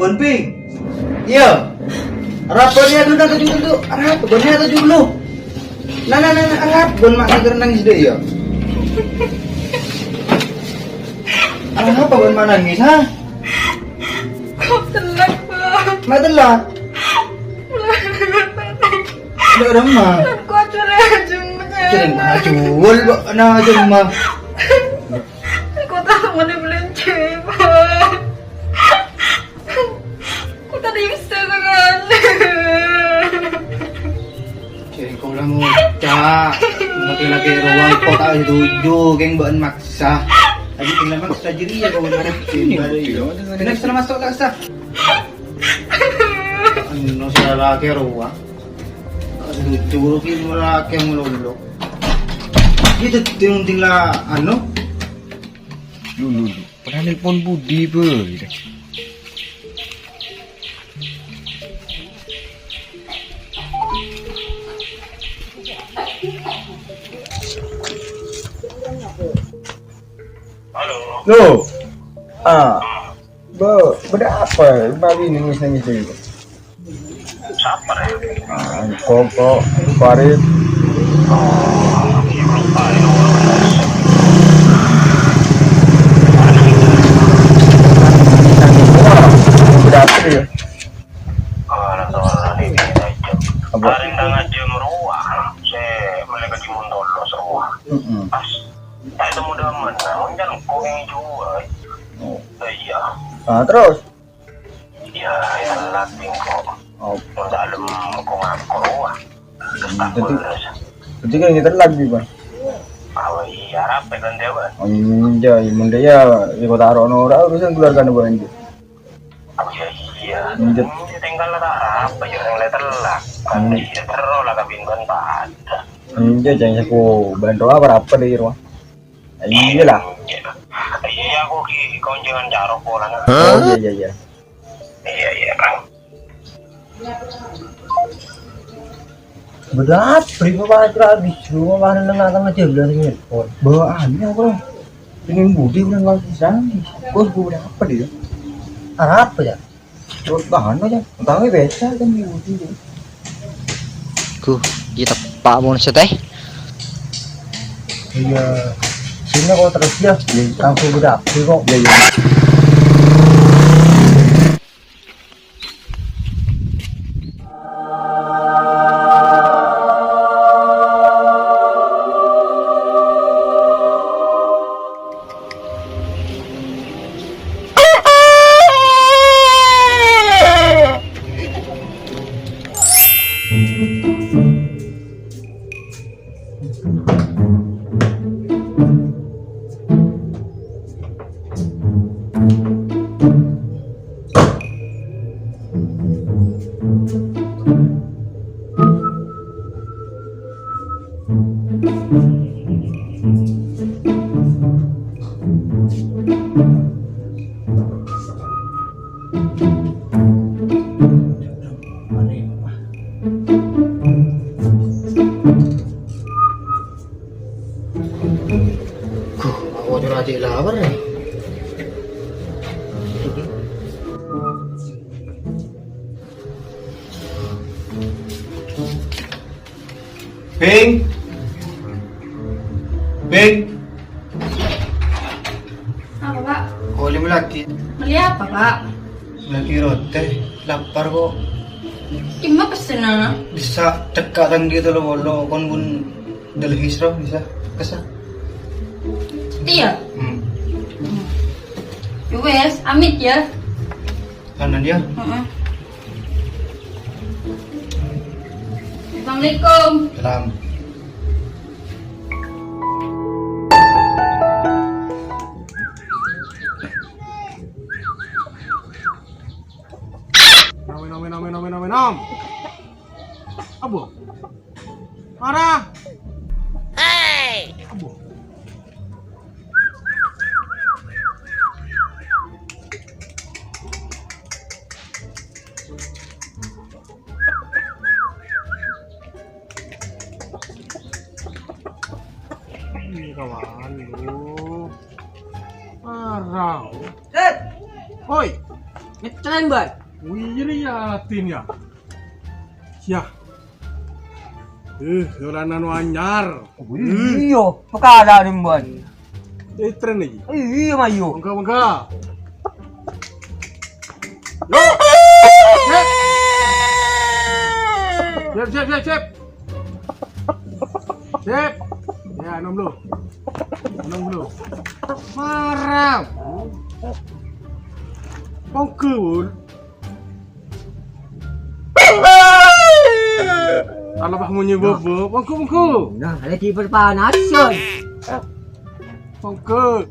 Gon Ping. Iya. Rapornya dulu dah tujuh dulu. Arap, gonnya tujuh dulu. Nah, Arap, gon mak negeri nangis deh ya. Arap apa gon mak nangis, ha? Kok telak, Pak? Mak telat. Udah remah. Kok curang Jadi ngajul, nah cuma. Kok tak mau dibeliin Pak? Kok tadi bisa sekali? Jadi kau lah ngucap. Laki-laki ruang kota tujuh, geng bahan maksa. Lagi tinggal maksa jadi ya kau benar. Ini sudah masuk tak sah. Ano sila laki ruang. Tujuh kilo laki yang melulu. Itu ting lah ano? Lulu, pernah nelpon Budi be. Loh, beda apa? Babi nangis itu. Siapa ya? Koko, Farid. Beda apa ya? Apa? Hari nang aja meruah, saya mereka di Montolo semua. Pas, saya temu demen, namun jangan kau yang jual. Iya, Terus? iya, yang latin kok. Oh, Dalam kau ngaku ruah. berarti kan kita lagi bang. Iya, apa kan dia bang? Anjay, munda ya, kota Aronora urusan keluarga bang. Iya, Minjet. tinggal lah apa yang letter lah. Kan iya terus lah kabingan pada. Anjay, jangan aku bantu apa di rumah. Iya lah. Iya, aku ki kau jangan caro pola. Oh iya. Iya kan. Berat, prima banget lagi. Cuma mana nengah aja belas menit. Bawaannya bro. Pengen Budi udah nggak bisa nih. Bos gue udah apa dia? Apa ya? Terus bahan aja. Tangi biasa kan di Budi. Kita pak mau teh. Iya. Sini kok terus ya. Langsung udah kok. Iya. Aku curah aja lapar nih. Ping. Apa, Pak? Kau lima lagi. Beli apa, Pak? Lagi roti. Lapar kok. Gimana pesennya? Bisa cekatan gitu loh, lo kon pun delhis roh bisa kesah. Iya. Wes, amit ya. Kanan dia. Assalamualaikum. Salam. Nom. Abu. Marah. Abu. Ini kawan lu. Marah. Hoi. Ngetren, Bang. Wih, yatin ya. Sia. Dolanan anyar. Iya, perkara ni, Bang. Tren lagi. Iya, Mayu. Bangga. Yo. Siap. Siap. Ya, nom dulu. Marah. Pongkul. Kalau bah munyi bobo, pongkul. Nah, lagi berpanasan. Pongkul.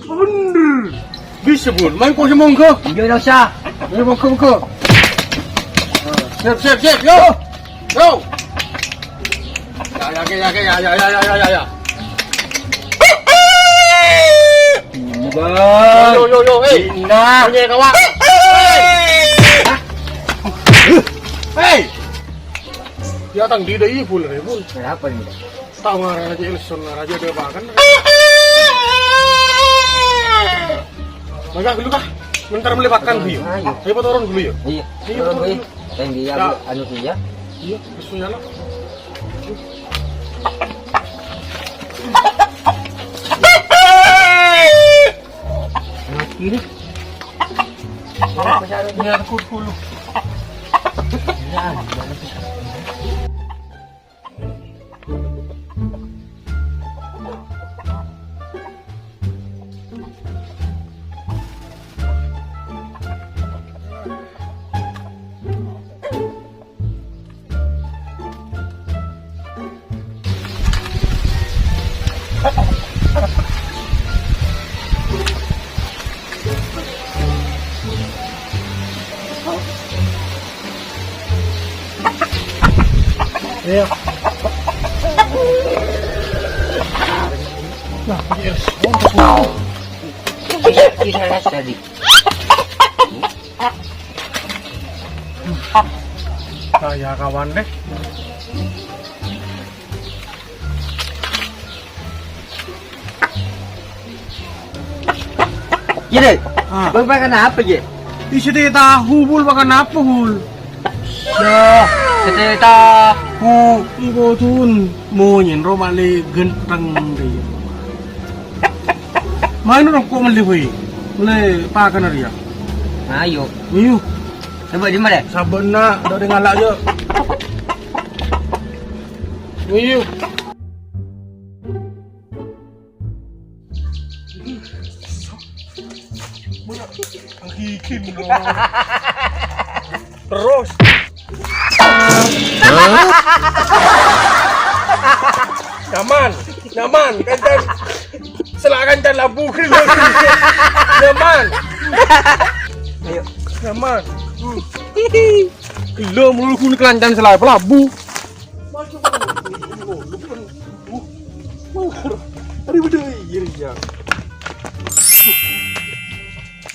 Bener. Bisa bun, main kau semua ke? Iya, dah Syah. Ayo ke. Siap, yo. Ya. Bang. Yo, Nah, punya kawan. Hey. Dia tang di dai pul. kenapa ni? Tahu ngarang aja Elson raja dia bahkan. Maka dulu kah? Bentar melibatkan dulu. Ayo. Ayo turun dulu ya. Iya, Iya, turun, betul. Bang. Dan dia Ya. anu dia. Iya, isunya lah. Ini. Ini aku dulu. Iya. Nah, Kita lihat tadi. Saya kawan deh. Gini, Ah. Bang makan apa je? Isi dia tahu bul makan apa bul? Ya, kita tahu. Ibu tun mau nyen romale genteng dia. Main orang kok meli hui. Meli pakan dia. Ayo, Iyo, coba di mana? sabena dah dengan ngalak je. Iyo. Angkikin dong. Terus. Nyaman, kancan. Silakan kancan labu nyaman. Ayo. Nyaman. Gila melulu kun kancan selai pelabu. Ada beda ya.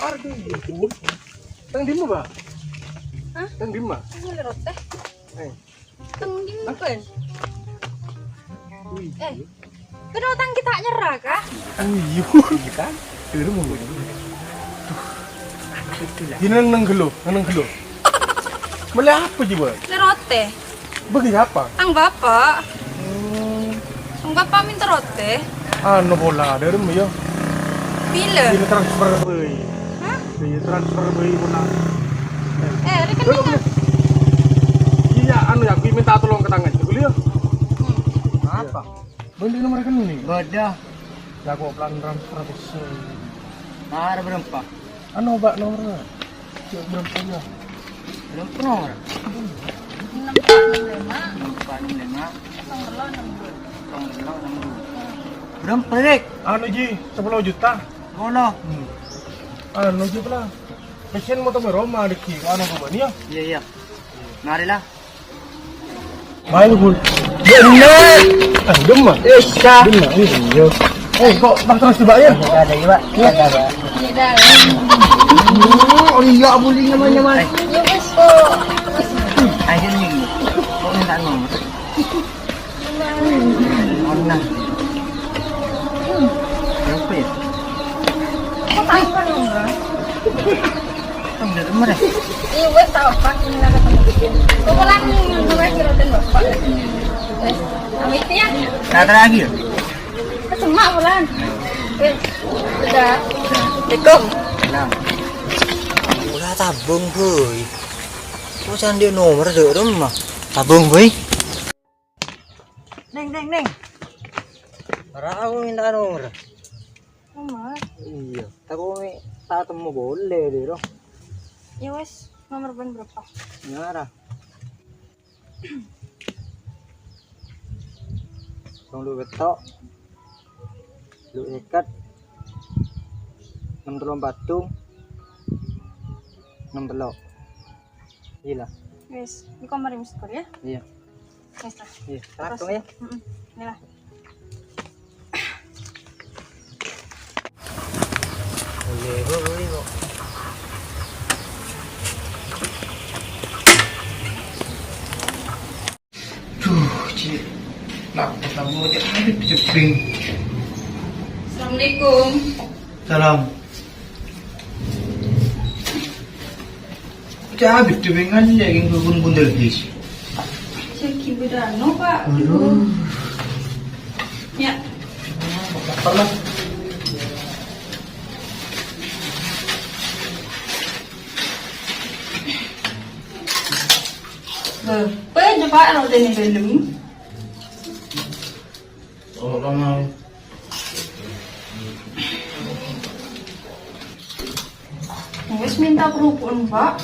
Harga ya pun. Tang di mana? Hah? Tang di mana? Boleh rote. Eh. Tunggu kan. Wih. Kedotang kita nyerah kah? Iya kan? Dulu mau. Ini nang gelo. Beli apa juga? Rote. Bagi apa? Tang bapak. Tang bapak minta rote. Anu bola dari mu ya. Bila? Ini transfer beli. Hah? Ini transfer beli bola. Rekeningnya. Iya, anu ya, gue minta tolong ke tangan. Dulu ya. Apa? Beli nomor rekening. Beda. Ya kok pelan transfer besar. Ada berapa? Anu mbak nomornya. Cek berapa ya? Berapa nomor? 6465. 465. Berapa Rek? Anu ji, 10 juta. Bola. Anu ji pula. Pesen motor Roma di kiri. Anu kemana ya? Iya. Marilah. Main bul. Bener. Ah, demam. Isa. Demam ini. Yo. Kok bang terus coba ya? Ada juga. Ada Pak. Tidak. Oh iya boleh nyaman-nyaman. Ya wes kok. Ayo nih. Kok minta nomor? Mana? Berapa ya? Kok tahu kan nomor? Kamu udah nomor ya? Iya wes tahu apa ini nak ketemu bikin. Kok pulang nomor kira dan bapak. Wes, amit ya. Kata lagi ya? Kesemak pulang. Wes, sudah. Assalamualaikum. Nah. Udah tabung boy. Kok jangan dia nomor di rumah? Tabung boy. Neng. Para aku minta nomor. Nomor. Iya. Aku tak temu boleh deh dong. Ya wes, nomor ban berapa? Nyara. Tong lu betok. Lu ikat. 6 telur batung. 6 telur. Gila. Wes, di kamar yang skor ya. Iya. Wes lah. Iya. Tatung ya. Ini lah. Boleh kok. Cik. Nak ketemu dia ada ceping. Assalamualaikum. Salam. Cak habis cepingan yang bun-bun guys. Ceki bedano pak. Aduh. Ya. Apa? Apa aja pak kalau udah nih dalam? Oh, mau. Wes minta perupun pak.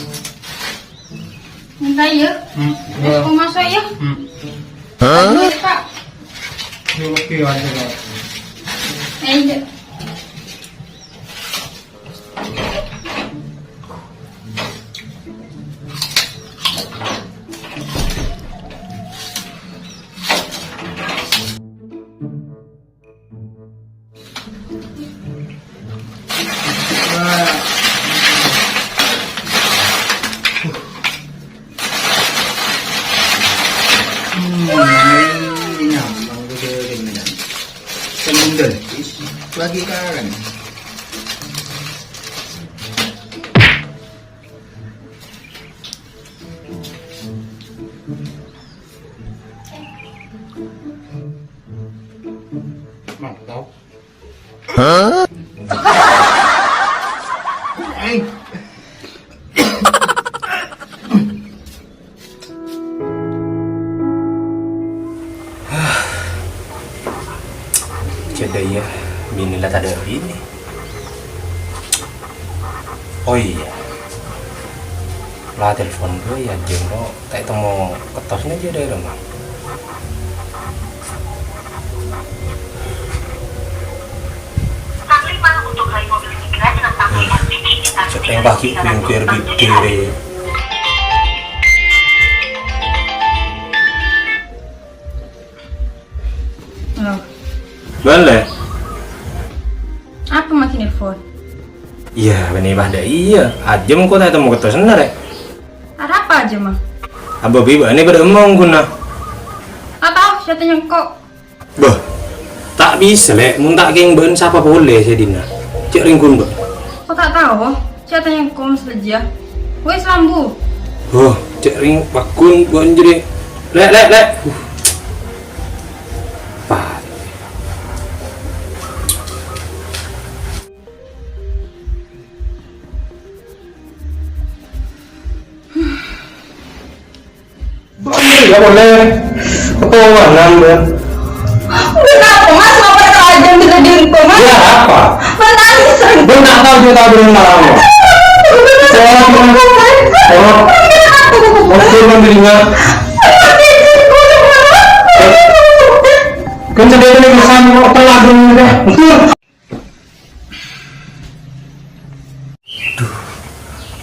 Minta ya. Wes kok masuk ya? Hah? Pak. Oke aja kak. Ayo. Lagi kan. Mantap. Hah? Jadi ya, binilah tak ada bini. Oh iya, lah telepon gue ya Jono, tak temu ketosnya aja dari rumah. Yang bagi pinggir bibir. Halo. Boleh? Apa makin nelfon? Iya, benih bahda iya. Aja mau kau tak temu ketosnya rek. Ada apa aja mah? Abah biba ini pada emong guna. Atau siapa kok? Bah, tak bisa lek, mun tak geng ben siapa boleh saya dina. Cek ringkun bah. Kok tak tahu? Siapa yang kau selja? Wes lambu. Oh, cek ring bakun buat jadi. Lek. Pak. Tidak boleh. Apa mana mbak? Kenapa mas? Ngapain kau aja bisa diriku mas? Ya apa? Menangis sering. Benar tahu kita belum tahu. Masih membelinya. Kan saya ini bersama telah dulu deh.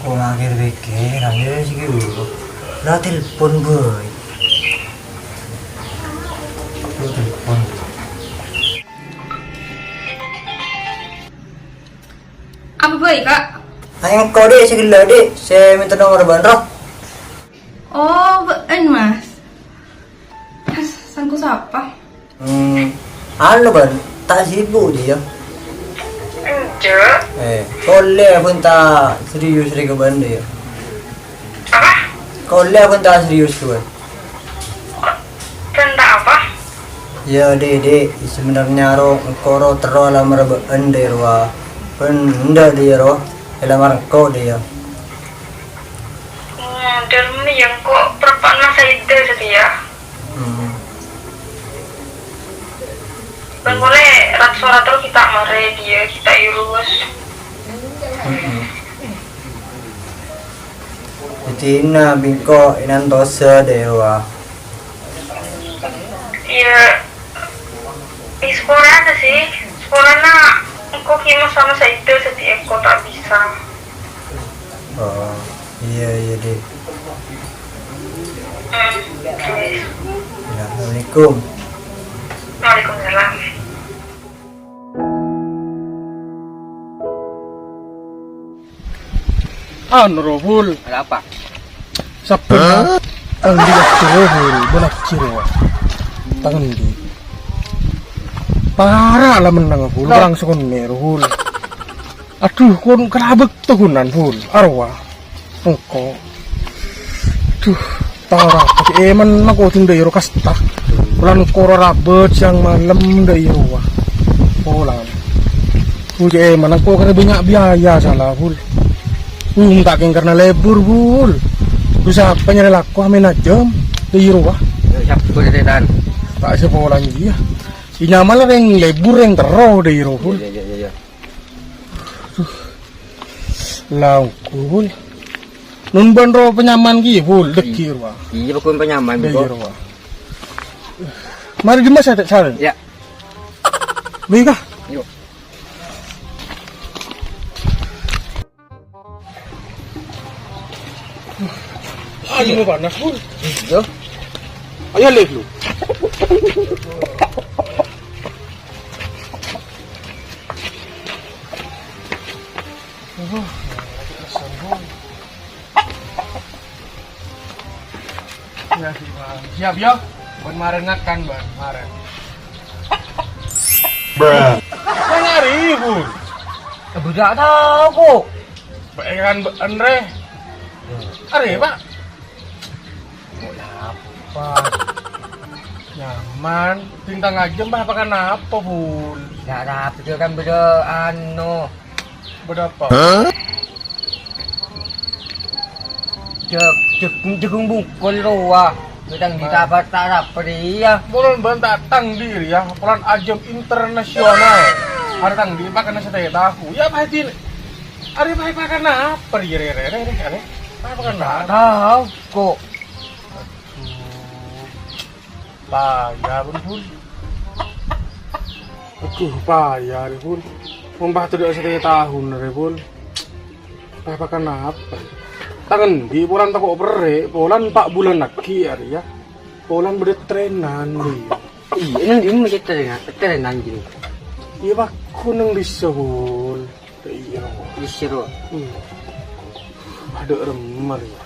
Kok lagi pikiran ya sih dulu. Lah telepon boy. Apa baik kak? Ayo kau dek, segala dek. Saya minta nomor bandrok. Oh, bener mas. Mas, sangku siapa? Anu ban, tak sibuk dia. Enggak. Koleh pun tak serius ke benda ya. Apa? Koleh pun tak serius ke benda. Tentang apa? Ya dek, sebenarnya koro terlalu lama ende roh. Benda dia roh, lamar kau dia. Dan yang kok perempuan masa itu setia. Dan boleh rat suara terus kita mare dia, kita urus. Jadi bingko inan dosa deh roh. Iya. Di sekolah ada sih. Sekolahnya engkau kima sama saya itu setia engkau tak bisa. Oh, iya dek. Yes. Assalamualaikum. Waalaikumsalam. Rohul. Ada apa? Sapena ang lihat si Rohul, balak si Rohul. Tangan di. Para lah menang Rohul, orang sekon Rohul. Aduh, kon kerabek tuhunan Rohul, arwah. Engko. Duh, tara, pati eman ako tinday ro kasta. Bulan koro rabet yang malam day ro. Pulang. Uje eman ako kada banyak biaya salah Rohul. Tak karena lebur bul. Bisa penyerah laku amin aja di rumah. Siapa ketetan? Tak sekolah lagi ya. Inyamal yang lebur yang teror di rumah. Ya. Lauku bul. Nun bandro penyaman ki bul deki rumah. Iya, bukan penyaman Di bro. rumah. Mari dimas saya tak Ya. Baiklah. Yuk. Ayo mo panas bul. Yo. Ayo lek lu. Siap ya, ban marengat kan ban maren. Bruh. Nyari bul. Budak tahu kok. Baikkan Andre. Are pak. Apa? Nyaman. Tintang aja mbah pakai apa bul? Enggak ada, itu kan beda anu. Berapa? Jagung bungkul roa. Sedang ditabat tarap dia. Bulan datang diri ya, bulan ajang internasional. Hartang di pakai nasi teh tahu. Ya pasti. Are pakai apa dia re. Pakai Enggak tahu kok. Bayar bul. Aduh bayar bul. Mumpah tu dia 1 tahun bul. Pakai apa? Tangan di bulan tak opere, bulan 4 bulan lagi ya. Bulan bertrenan nih. Iya, ini terenan gini. Iya pak, kuneng disebul. Iya. Disuruh. Ada remar ya.